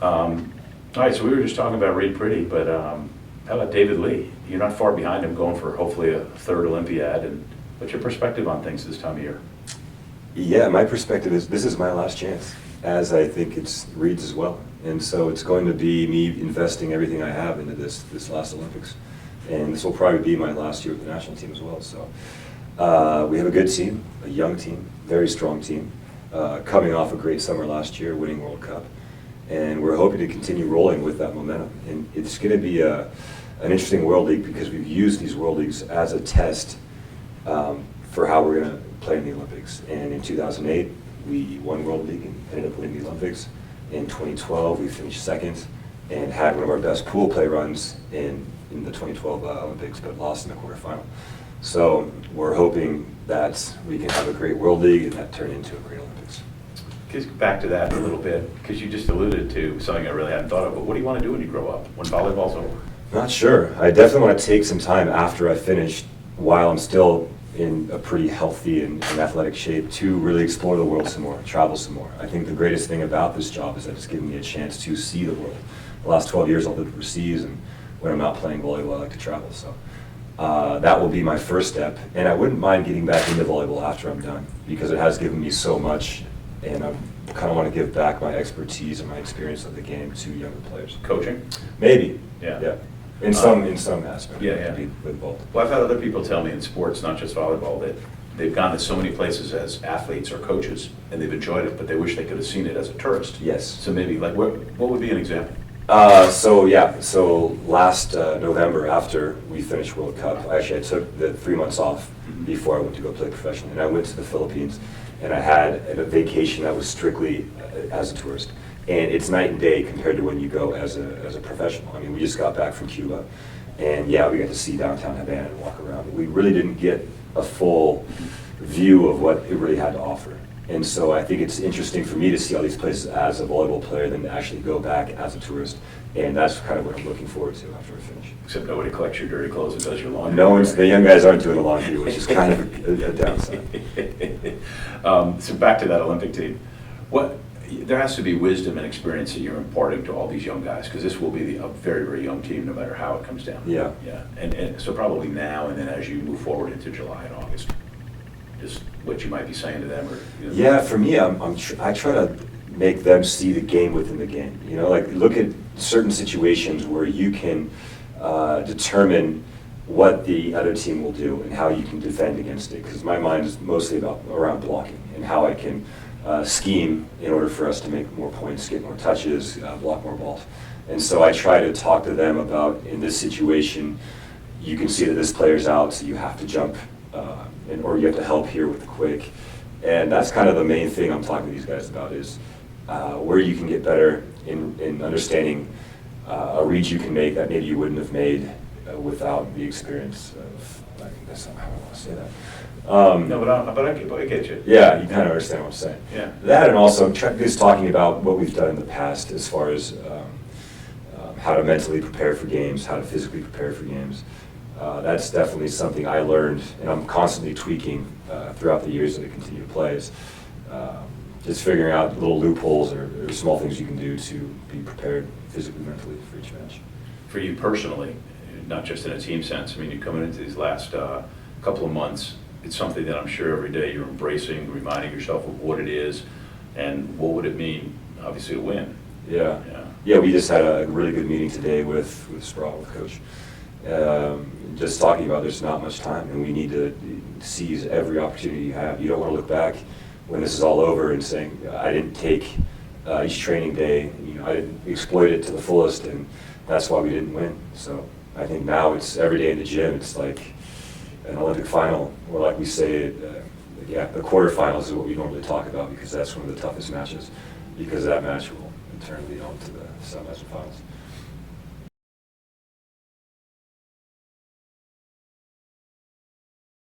All right, so we were just talking about Reed Pretty, but how about David Lee? You're not far behind him, going for hopefully a third Olympiad. And what's your perspective on things this time of year? Yeah, my perspective is this is my last chance, as I think it's Reed's as well. And so it's going to be me investing everything I have into this last Olympics. And this will probably be my last year with the national team as well. So we have a good team, a young team, very strong team, coming off a great summer last year, winning World Cup. And we're hoping to continue rolling with that momentum. And it's going to be an interesting World League because we've used these World Leagues as a test for how we're going to play in the Olympics. And in 2008, we won World League and ended up winning the Olympics. In 2012, we finished second and had one of our best pool play runs in the 2012 Olympics, but lost in the quarterfinal. So we're hoping that we can have a great World League and that turn into a great Olympics. Just back to that a little bit, because you just alluded to something I really hadn't thought of, but what do you want to do when you grow up, when volleyball's over? Not sure. I definitely want to take some time after I finish, while I'm still in a pretty healthy and athletic shape, to really explore the world some more, travel some more. I think the greatest thing about this job is that it's given me a chance to see the world. The last 12 years I've lived overseas, and when I'm not playing volleyball, I like to travel. So that will be my first step. And I wouldn't mind getting back into volleyball after I'm done, because it has given me so much, and I kind of want to give back my expertise and my experience of the game to younger players. Coaching? Maybe. Yeah. In some aspect. Yeah. To be involved. Well, I've had other people tell me in sports, not just volleyball, that they've gone to so many places as athletes or coaches, and they've enjoyed it, but they wish they could have seen it as a tourist. Yes. So maybe, like, what would be an example? So last November, after we finished World Cup, I took the 3 months off before I went to go play professionally. And I went to the Philippines, and I had a vacation that was strictly as a tourist. And it's night and day compared to when you go as a professional. I mean, we just got back from Cuba, and we got to see downtown Havana and walk around. We really didn't get a full view of what it really had to offer. And so I think it's interesting for me to see all these places as a volleyball player than to actually go back as a tourist. And that's kind of what I'm looking forward to after I finish. Except nobody collects your dirty clothes and does your laundry. The young guys aren't doing the laundry, which is kind of a downside. So back to that Olympic team. There has to be wisdom and experience that you're imparting to all these young guys, because this will be a very, very young team no matter how it comes down. Yeah. And so probably now, and then as you move forward into July and August, just what you might be saying to them, or Yeah, for me, I try to make them see the game within the game. Like look at certain situations where you can determine what the other team will do and how you can defend against it. Because my mind is mostly around blocking and how I can scheme in order for us to make more points, get more touches, block more balls. And so I try to talk to them about, in this situation, you can see that this player's out, so you have to jump, or you have to help here with the quick. And that's kind of the main thing I'm talking to these guys about, is where you can get better in understanding a read you can make that maybe you wouldn't have made without the experience of, that's not how I want to say that. No, but I get you. Yeah, you kind of understand what I'm saying. Yeah. That, and also just talking about what we've done in the past as far as how to mentally prepare for games, how to physically prepare for games. That's definitely something I learned, and I'm constantly tweaking throughout the years that I continue to play. Just figuring out little loopholes or small things you can do to be prepared physically, mentally for each match. For you personally, not just in a team sense, I mean, you're coming into these last couple of months, it's something that I'm sure every day you're embracing, reminding yourself of what it is, and what would it mean, obviously, to win. Yeah, we just had a really good meeting today with Sproul, with Coach. Just talking about there's not much time, and we need to seize every opportunity you have. You don't want to look back when this is all over and saying, I didn't take each training day, I didn't exploit it to the fullest, and that's why we didn't win. So I think now it's every day in the gym, it's like an Olympic final, or like we say, the quarterfinals is what we normally talk about, because that's one of the toughest matches, because that match will in turn lead on to the semis and finals.